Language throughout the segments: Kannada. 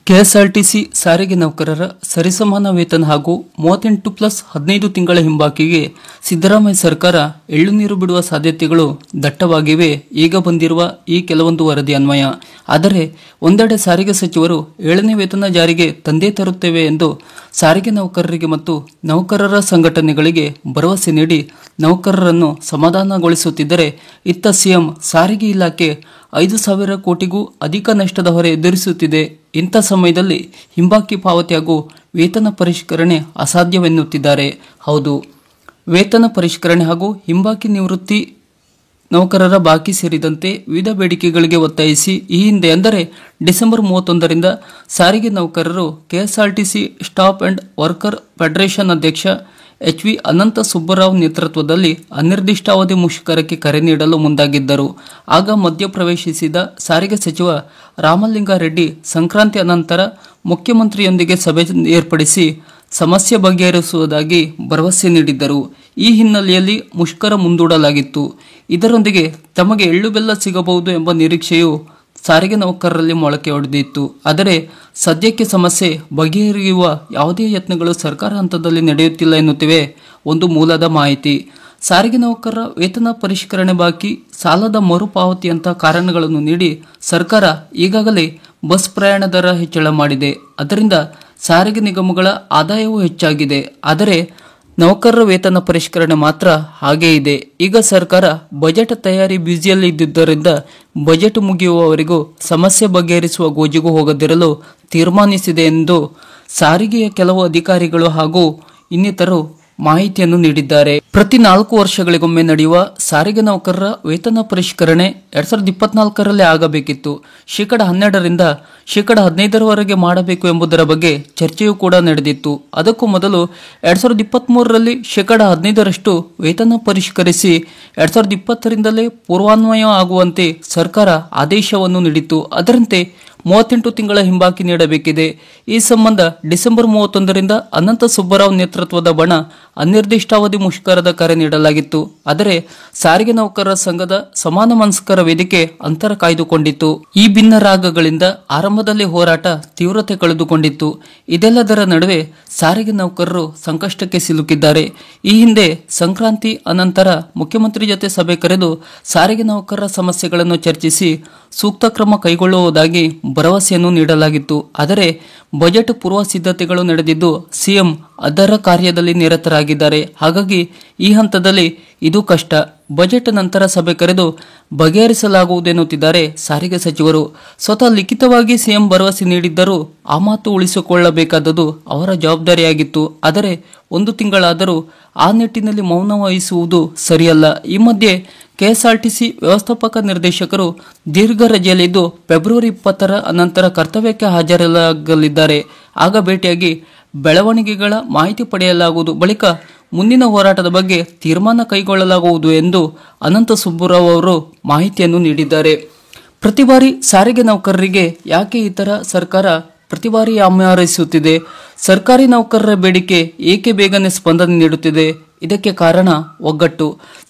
ಕೆಎಸ್ಆರ್ಟಿಸಿ ಸಾರಿಗೆ ನೌಕರರ ಸರಿಸಮಾನ ವೇತನ ಹಾಗೂ 38+15 ತಿಂಗಳ ಹಿಂಬಾಕಿಗೆ ಸಿದ್ದರಾಮಯ್ಯ ಸರ್ಕಾರ ಎಳ್ಳುನೀರು ಬಿಡುವ ಸಾಧ್ಯತೆಗಳು ದಟ್ಟವಾಗಿವೆ. ಈಗ ಬಂದಿರುವ ಈ ಕೆಲವೊಂದು ವರದಿ ಅನ್ವಯ. ಆದರೆ ಒಂದೆಡೆ ಸಾರಿಗೆ ಸಚಿವರು 7ನೇ ವೇತನ ಜಾರಿಗೆ ತಂದೇ ತರುತ್ತೇವೆ ಎಂದು ಸಾರಿಗೆ ನೌಕರರಿಗೆ ಮತ್ತು ನೌಕರರ ಸಂಘಟನೆಗಳಿಗೆ ಭರವಸೆ ನೀಡಿ ನೌಕರರನ್ನು ಸಮಾಧಾನಗೊಳಿಸುತ್ತಿದ್ದರೆ, ಇತ್ತ ಸಿಎಂ ಸಾರಿಗೆ ಇಲಾಖೆ 5,000 ಕೋಟಿಗೂ ಅಧಿಕ ನಷ್ಟದ ಹೊರೆ ಎದುರಿಸುತ್ತಿದೆ. ಇಂಥ ಸಮಯದಲ್ಲಿ ಹಿಂಬಾಕಿ ಪಾವತಿ ಹಾಗೂ ವೇತನ ಪರಿಷ್ಕರಣೆ ಅಸಾಧ್ಯವೆನ್ನುತ್ತಿದ್ದಾರೆ. ಹೌದು, ವೇತನ ಪರಿಷ್ಕರಣೆ ಹಾಗೂ ಹಿಂಬಾಕಿ ನಿವೃತ್ತಿ ನೌಕರರ ಬಾಕಿ ಸೇರಿದಂತೆ ವಿವಿಧ ಬೇಡಿಕೆಗಳಿಗೆ ಒತ್ತಾಯಿಸಿ ಈ ಹಿಂದೆ ಅಂದರೆ ಡಿಸೆಂಬರ್ 31ರಿಂದ ಸಾರಿಗೆ ನೌಕರರು KSRTC staff and worker federation ಅಧ್ಯಕ್ಷ ಎಚ್.ವಿ. ಅನಂತ ಸುಬ್ಬರಾವ್ ನೇತೃತ್ವದಲ್ಲಿ ಅನಿರ್ದಿಷ್ಟಾವಧಿ ಮುಷ್ಕರಕ್ಕೆ ಕರೆ ನೀಡಲು ಮುಂದಾಗಿದ್ದರು. ಆಗ ಮಧ್ಯಪ್ರವೇಶಿಸಿದ ಸಾರಿಗೆ ಸಚಿವ ರಾಮಲಿಂಗಾರೆಡ್ಡಿ ಸಂಕ್ರಾಂತಿ ಅನಂತರ ಮುಖ್ಯಮಂತ್ರಿಯೊಂದಿಗೆ ಸಭೆ ಏರ್ಪಡಿಸಿ ಸಮಸ್ಯೆ ಬಗೆಹರಿಸುವುದಾಗಿ ಭರವಸೆ ನೀಡಿದ್ದರು. ಈ ಹಿನ್ನೆಲೆಯಲ್ಲಿ ಮುಷ್ಕರ ಮುಂದೂಡಲಾಗಿತ್ತು. ಇದರೊಂದಿಗೆ ತಮಗೆ ಎಳ್ಳು ಬೆಲ್ಲ ಸಿಗಬಹುದು ಎಂಬ ನಿರೀಕ್ಷೆಯು ಸಾರಿಗೆ ನೌಕರರಲ್ಲಿ ಮೊಳಕೆ ಹೊಡೆದಿತ್ತು. ಆದರೆ ಸದ್ಯಕ್ಕೆ ಸಮಸ್ಯೆ ಬಗೆಹರಿಯುವ ಯಾವುದೇ ಯತ್ನಗಳು ಸರ್ಕಾರ ಹಂತದಲ್ಲಿ ನಡೆಯುತ್ತಿಲ್ಲ ಎನ್ನುತ್ತಿವೆ ಒಂದು ಮೂಲದ ಮಾಹಿತಿ. ಸಾರಿಗೆ ನೌಕರರ ವೇತನ ಪರಿಷ್ಕರಣೆ, ಬಾಕಿ ಸಾಲದ ಮರುಪಾವತಿಯಂತಹ ಕಾರಣಗಳನ್ನು ನೀಡಿ ಸರ್ಕಾರ ಈಗಾಗಲೇ ಬಸ್ ಪ್ರಯಾಣ ದರ ಹೆಚ್ಚಳ ಮಾಡಿದೆ. ಅದರಿಂದ ಸಾರಿಗೆ ನಿಗಮಗಳ ಆದಾಯವೂ ಹೆಚ್ಚಾಗಿದೆ. ಆದರೆ ನೌಕರರ ವೇತನ ಪರಿಷ್ಕರಣೆ ಮಾತ್ರ ಹಾಗೇ ಇದೆ. ಈಗ ಸರ್ಕಾರ ಬಜೆಟ್ ತಯಾರಿ ಬ್ಯುಸಿಯಲ್ಲಿದ್ದುದರಿಂದ ಬಜೆಟ್ ಮುಗಿಯುವವರೆಗೂ ಸಮಸ್ಯೆ ಬಗೆಹರಿಸುವ ಗೋಜಿಗೂ ಹೋಗದಿರಲು ತೀರ್ಮಾನಿಸಿದೆ ಎಂದು ಸಾರಿಗೆಯ ಕೆಲವು ಅಧಿಕಾರಿಗಳು ಹಾಗೂ ಇನ್ನಿತರರು ಮಾಹಿತಿಯನ್ನು ನೀಡಿದ್ದಾರೆ. ಪ್ರತಿ 4 ವರ್ಷಗಳಿಗೊಮ್ಮೆ ನಡೆಯುವ ಸಾರಿಗೆ ನೌಕರರ ವೇತನ ಪರಿಷ್ಕರಣೆ 2024ರಲ್ಲಿ ಆಗಬೇಕಿತ್ತು. ಶೇಕಡ 12ರಿಂದ ಶೇಕಡ 15ರವರೆಗೆ ಮಾಡಬೇಕು ಎಂಬುದರ ಬಗ್ಗೆ ಚರ್ಚೆಯೂ ಕೂಡ ನಡೆದಿತ್ತು. ಅದಕ್ಕೂ ಮೊದಲು 2023ರಲ್ಲಿ ಶೇಕಡ 15ರಷ್ಟು ವೇತನ ಪರಿಷ್ಕರಿಸಿ 2020ರಿಂದಲೇ ಪೂರ್ವಾನ್ವಯ ಆಗುವಂತೆ ಸರ್ಕಾರ ಆದೇಶವನ್ನು ನೀಡಿತ್ತು. ಅದರಂತೆ 38 ತಿಂಗಳ ಹಿಂಬಾಕಿ ನೀಡಬೇಕಿದೆ. ಈ ಸಂಬಂಧ ಡಿಸೆಂಬರ್ 31ರಿಂದ ಅನಂತ ಸುಬ್ಬರಾವ್ ನೇತೃತ್ವದ ಬಣ ಅನಿರ್ದಿಷ್ಟಾವಧಿ ಮುಷ್ಕರದ ಕರೆ ನೀಡಲಾಗಿತ್ತು. ಆದರೆ ಸಾರಿಗೆ ನೌಕರರ ಸಂಘದ ಸಮಾನ ಮನಸ್ಕರ ವೇದಿಕೆ ಅಂತರ ಕಾಯ್ದುಕೊಂಡಿತ್ತು. ಈ ಭಿನ್ನ ರಾಗಗಳಿಂದ ಆರಂಭದಲ್ಲಿ ಹೋರಾಟ ತೀವ್ರತೆ ಕಳೆದುಕೊಂಡಿತ್ತು. ಇದೆಲ್ಲದರ ನಡುವೆ ಸಾರಿಗೆ ನೌಕರರು ಸಂಕಷ್ಟಕ್ಕೆ ಸಿಲುಕಿದ್ದಾರೆ. ಈ ಹಿಂದೆ ಸಂಕ್ರಾಂತಿ ಅನಂತರ ಮುಖ್ಯಮಂತ್ರಿ ಜೊತೆ ಸಭೆ ಕರೆದು ಸಾರಿಗೆ ನೌಕರರ ಸಮಸ್ಯೆಗಳನ್ನು ಚರ್ಚಿಸಿ ಸೂಕ್ತ ಕ್ರಮ ಕೈಗೊಳ್ಳುವುದಾಗಿ ಭರವಸೆಯನ್ನು ನೀಡಲಾಗಿತ್ತು. ಆದರೆ ಬಜೆಟ್ ಪೂರ್ವ ಸಿದ್ಧತೆಗಳು ನಡೆದಿದ್ದು ಸಿಎಂ ಅದರ ಕಾರ್ಯದಲ್ಲಿ ನಿರತರಾಗಿದ್ದಾರೆ. ಹಾಗಾಗಿ ಈ ಹಂತದಲ್ಲಿ ಇದು ಕಷ್ಟ. ಬಜೆಟ್ ನಂತರ ಸಭೆ ಕರೆದು ಬಗೆಹರಿಸಲಾಗುವುದೆನ್ನುತ್ತಿದ್ದಾರೆ ಸಾರಿಗೆ ಸಚಿವರು. ಸ್ವತಃ ಲಿಖಿತವಾಗಿ ಸಿಎಂ ಭರವಸೆ ನೀಡಿದ್ದರೂ ಆ ಮಾತು ಉಳಿಸಿಕೊಳ್ಳಬೇಕಾದದ್ದು ಅವರ ಜವಾಬ್ದಾರಿಯಾಗಿತ್ತು. ಆದರೆ 1 ತಿಂಗಳಾದರೂ ಆ ನಿಟ್ಟಿನಲ್ಲಿ ಮೌನ ವಹಿಸುವುದು ಸರಿಯಲ್ಲ. ಈ ಮಧ್ಯೆ ಕೆಎಸ್ಆರ್ಟಿಸಿ ವ್ಯವಸ್ಥಾಪಕ ನಿರ್ದೇಶಕರು ದೀರ್ಘ ರಜೆಯಲ್ಲಿದ್ದು ಫೆಬ್ರವರಿ 20ರ ಅನಂತರ ಕರ್ತವ್ಯಕ್ಕೆ ಹಾಜರಾಗಲಿದ್ದಾರೆ. ಆಗ ಭೇಟಿಯಾಗಿ ಬೆಳವಣಿಗೆಗಳ ಮಾಹಿತಿ ಪಡೆಯಲಾಗುವುದು. ಬಳಿಕ ಮುಂದಿನ ಹೋರಾಟದ ಬಗ್ಗೆ ತೀರ್ಮಾನ ಕೈಗೊಳ್ಳಲಾಗುವುದು ಎಂದು ಅನಂತ ಸುಬ್ಬರಾವ್ ಅವರು ಮಾಹಿತಿಯನ್ನು ನೀಡಿದ್ದಾರೆ. ಪ್ರತಿ ಬಾರಿ ಸಾರಿಗೆ ನೌಕರರಿಗೆ ಯಾಕೆ ಈ ತರ ಸರ್ಕಾರ ಪ್ರತಿ ಬಾರಿ ಆಮರಿಸುತ್ತಿದೆ? ಸರ್ಕಾರಿ ನೌಕರರ ಬೇಡಿಕೆ ಏಕೆ ಬೇಗನೆ ಸ್ಪಂದನೆ ನೀಡುತ್ತಿದೆ? ಇದಕ್ಕೆ ಕಾರಣ ಒಗ್ಗಟ್ಟು.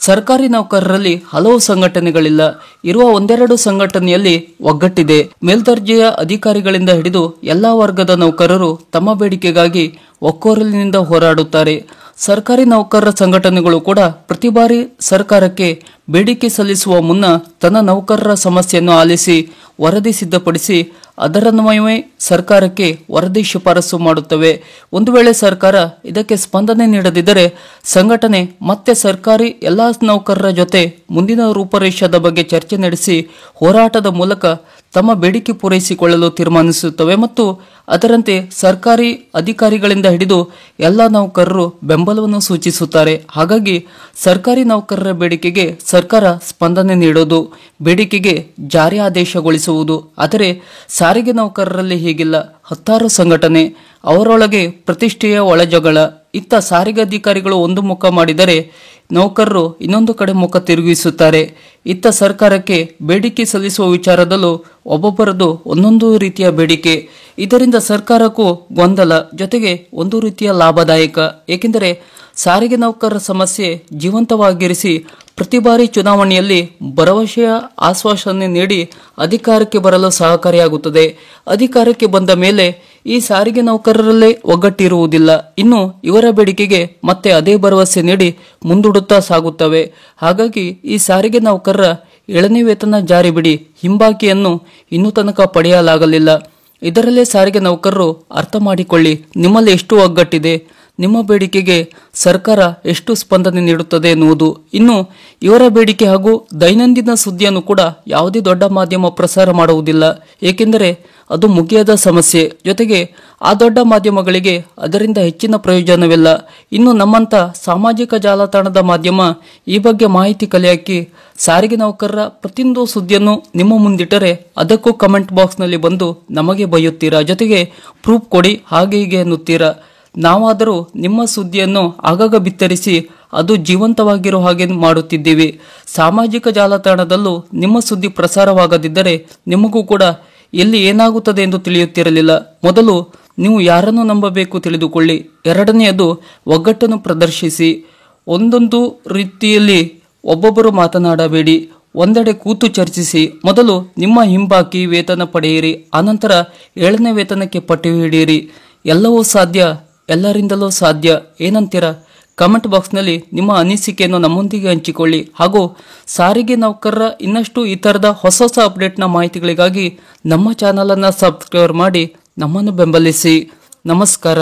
ಸರ್ಕಾರಿ ನೌಕರರಲ್ಲಿ ಹಲವು ಸಂಘಟನೆಗಳಿಲ್ಲ. ಇರುವ ಒಂದೆರಡು ಸಂಘಟನೆಯಲ್ಲಿ ಒಗ್ಗಟ್ಟಿದೆ. ಮೇಲ್ದರ್ಜೆಯ ಅಧಿಕಾರಿಗಳಿಂದ ಹಿಡಿದು ಎಲ್ಲಾ ವರ್ಗದ ನೌಕರರು ತಮ್ಮ ಬೇಡಿಕೆಗಾಗಿ ಒಕ್ಕೊರಲಿನಿಂದ ಹೋರಾಡುತ್ತಾರೆ. ಸರ್ಕಾರಿ ನೌಕರರ ಸಂಘಟನೆಗಳು ಕೂಡ ಪ್ರತಿ ಬಾರಿ ಸರ್ಕಾರಕ್ಕೆ ಬೇಡಿಕೆ ಸಲ್ಲಿಸುವ ಮುನ್ನ ತನ್ನ ನೌಕರರ ಸಮಸ್ಯೆಯನ್ನು ಆಲಿಸಿ ವರದಿ ಸಿದ್ಧಪಡಿಸಿ ಅದರನ್ವಯವೇ ಸರ್ಕಾರಕ್ಕೆ ವರದಿ ಶಿಫಾರಸು ಮಾಡುತ್ತವೆ. ಒಂದು ವೇಳೆ ಸರ್ಕಾರ ಇದಕ್ಕೆ ಸ್ಪಂದನೆ ನೀಡದಿದ್ದರೆ ಸಂಘಟನೆ ಮತ್ತೆ ಸರ್ಕಾರಿ ಎಲ್ಲಾ ನೌಕರರ ಜೊತೆ ಮುಂದಿನ ರೂಪರೇಷದ ಬಗ್ಗೆ ಚರ್ಚೆ ನಡೆಸಿ ಹೋರಾಟದ ಮೂಲಕ ತಮ್ಮ ಬೇಡಿಕೆ ಪೂರೈಸಿಕೊಳ್ಳಲು ತೀರ್ಮಾನಿಸುತ್ತವೆ ಮತ್ತು ಅದರಂತೆ ಸರ್ಕಾರಿ ಅಧಿಕಾರಿಗಳಿಂದ ಹಿಡಿದು ಎಲ್ಲ ನೌಕರರು ಬೆಂಬಲವನ್ನು ಸೂಚಿಸುತ್ತಾರೆ. ಹಾಗಾಗಿ ಸರ್ಕಾರಿ ನೌಕರರ ಬೇಡಿಕೆಗೆ ಸರ್ಕಾರ ಸ್ಪಂದನೆ ನೀಡೋದು, ಬೇಡಿಕೆಗೆ ಜಾರಿ ಆದೇಶಗೊಳಿಸುವುದು. ಆದರೆ ಸಾರಿಗೆ ನೌಕರರಲ್ಲಿ ಹೀಗಿಲ್ಲ. 10 ಸಂಘಟನೆ, ಅವರೊಳಗೆ ಪ್ರತಿಷ್ಠೆಯ ಒಳಜಗಳ. ಇತ್ತ ಸಾರಿಗೆ ಅಧಿಕಾರಿಗಳು ಒಂದು ಮುಖ ಮಾಡಿದರೆ ನೌಕರರು ಇನ್ನೊಂದು ಕಡೆ ಮುಖ ತಿರುಗಿಸುತ್ತಾರೆ. ಇತ್ತ ಸರ್ಕಾರಕ್ಕೆ ಬೇಡಿಕೆ ಸಲ್ಲಿಸುವ ವಿಚಾರದಲ್ಲೂ ಒಬ್ಬೊಬ್ಬರದು ಒಂದೊಂದು ರೀತಿಯ ಬೇಡಿಕೆ. ಇದರಿಂದ ಸರ್ಕಾರಕ್ಕೂ ಗೊಂದಲ, ಜೊತೆಗೆ ಒಂದು ರೀತಿಯ ಲಾಭದಾಯಕ. ಏಕೆಂದರೆ ಸಾರಿಗೆ ನೌಕರರ ಸಮಸ್ಯೆ ಜೀವಂತವಾಗಿರಿಸಿ ಪ್ರತಿ ಬಾರಿ ಚುನಾವಣೆಯಲ್ಲಿ ಭರವಸೆಯ ಆಶ್ವಾಸನೆ ನೀಡಿ ಅಧಿಕಾರಕ್ಕೆ ಬರಲು ಸಹಕಾರಿಯಾಗುತ್ತದೆ. ಅಧಿಕಾರಕ್ಕೆ ಬಂದ ಮೇಲೆ ಈ ಸಾರಿಗೆ ನೌಕರರಲ್ಲೇ ಒಗ್ಗಟ್ಟಿರುವುದಿಲ್ಲ. ಇನ್ನು ಇವರ ಬೇಡಿಕೆಗೆ ಮತ್ತೆ ಅದೇ ಭರವಸೆ ನೀಡಿ ಮುಂದೂಡುತ್ತಾ ಸಾಗುತ್ತವೆ. ಹಾಗಾಗಿ ಈ ಸಾರಿಗೆ ನೌಕರರ 7ನೇ ವೇತನ ಜಾರಿ ಬಿಡಿ ಹಿಂಬಾಕಿಯನ್ನು ಇನ್ನೂ ತನಕ ಪಡೆಯಲಾಗಲಿಲ್ಲ. ಇದರಲ್ಲೇ ಸಾರಿಗೆ ನೌಕರರು ಅರ್ಥ ಮಾಡಿಕೊಳ್ಳಿ, ನಿಮ್ಮಲ್ಲಿ ಎಷ್ಟು ಒಗ್ಗಟ್ಟಿದೆ, ನಿಮ್ಮ ಬೇಡಿಕೆಗೆ ಸರ್ಕಾರ ಎಷ್ಟು ಸ್ಪಂದನೆ ನೀಡುತ್ತದೆ ಎನ್ನುವುದು. ಇನ್ನು ಇವರ ಬೇಡಿಕೆ ಹಾಗೂ ದೈನಂದಿನ ಸುದ್ದಿಯನ್ನು ಕೂಡ ಯಾವುದೇ ದೊಡ್ಡ ಮಾಧ್ಯಮ ಪ್ರಸಾರ ಮಾಡುವುದಿಲ್ಲ. ಏಕೆಂದರೆ ಅದು ಮುಗಿಯದ ಸಮಸ್ಯೆ. ಜೊತೆಗೆ ಆ ದೊಡ್ಡ ಮಾಧ್ಯಮಗಳಿಗೆ ಅದರಿಂದ ಹೆಚ್ಚಿನ ಪ್ರಯೋಜನವಿಲ್ಲ. ಇನ್ನು ನಮ್ಮಂತ ಸಾಮಾಜಿಕ ಜಾಲತಾಣದ ಮಾಧ್ಯಮ ಈ ಬಗ್ಗೆ ಮಾಹಿತಿ ಕಲೆ ಹಾಕಿ ಸಾರಿಗೆ ನೌಕರರ ಪ್ರತಿಯೊಂದು ಸುದ್ದಿಯನ್ನು ನಿಮ್ಮ ಮುಂದಿಟ್ಟರೆ ಅದಕ್ಕೂ ಕಮೆಂಟ್ ಬಾಕ್ಸ್ನಲ್ಲಿ ಬಂದು ನಮಗೆ ಬೈಯುತ್ತೀರಾ, ಜೊತೆಗೆ ಪ್ರೂಫ್ ಕೊಡಿ ಹಾಗೆ ಹೀಗೆ ಎನ್ನುತ್ತೀರಾ. ನಾವಾದರೂ ನಿಮ್ಮ ಸುದ್ದಿಯನ್ನು ಆಗಾಗ ಬಿತ್ತರಿಸಿ ಅದು ಜೀವಂತವಾಗಿರೋ ಹಾಗೆ ಮಾಡುತ್ತಿದ್ದೀವಿ. ಸಾಮಾಜಿಕ ಜಾಲತಾಣದಲ್ಲೂ ನಿಮ್ಮ ಸುದ್ದಿ ಪ್ರಸಾರವಾಗದಿದ್ದರೆ ನಿಮಗೂ ಕೂಡ ಎಲ್ಲಿ ಏನಾಗುತ್ತದೆ ಎಂದು ತಿಳಿಯುತ್ತಿರಲಿಲ್ಲ. ಮೊದಲು ನೀವು ಯಾರನ್ನು ನಂಬಬೇಕು ತಿಳಿದುಕೊಳ್ಳಿ. ಎರಡನೆಯದು ಒಗ್ಗಟ್ಟನ್ನು ಪ್ರದರ್ಶಿಸಿ. ಒಂದೊಂದು ರೀತಿಯಲ್ಲಿ ಒಬ್ಬೊಬ್ಬರು ಮಾತನಾಡಬೇಡಿ. ಒಂದೆಡೆ ಕೂತು ಚರ್ಚಿಸಿ. ಮೊದಲು ನಿಮ್ಮ ಹಿಂಬಾಕಿ ವೇತನ ಪಡೆಯಿರಿ, ಆನಂತರ 7ನೇ ವೇತನಕ್ಕೆ ಪಟ್ಟು ಹಿಡಿಯಿರಿ. ಎಲ್ಲವೂ ಸಾಧ್ಯ, ಎಲ್ಲರಿಂದಲೂ ಸಾಧ್ಯ. ಏನಂತೀರಾ? ಕಮೆಂಟ್ ಬಾಕ್ಸ್ನಲ್ಲಿ ನಿಮ್ಮ ಅನಿಸಿಕೆಯನ್ನು ನಮ್ಮೊಂದಿಗೆ ಹಂಚಿಕೊಳ್ಳಿ. ಹಾಗೂ ಸಾರಿಗೆ ನೌಕರರ ಇನ್ನಷ್ಟು ಈ ಥರದ ಹೊಸ ಹೊಸ ಅಪ್ಡೇಟ್ನ ಮಾಹಿತಿಗಳಿಗಾಗಿ ನಮ್ಮ ಚಾನಲನ್ನು ಸಬ್ಸ್ಕ್ರೈಬ್ ಮಾಡಿ ನಮ್ಮನ್ನು ಬೆಂಬಲಿಸಿ. ನಮಸ್ಕಾರ.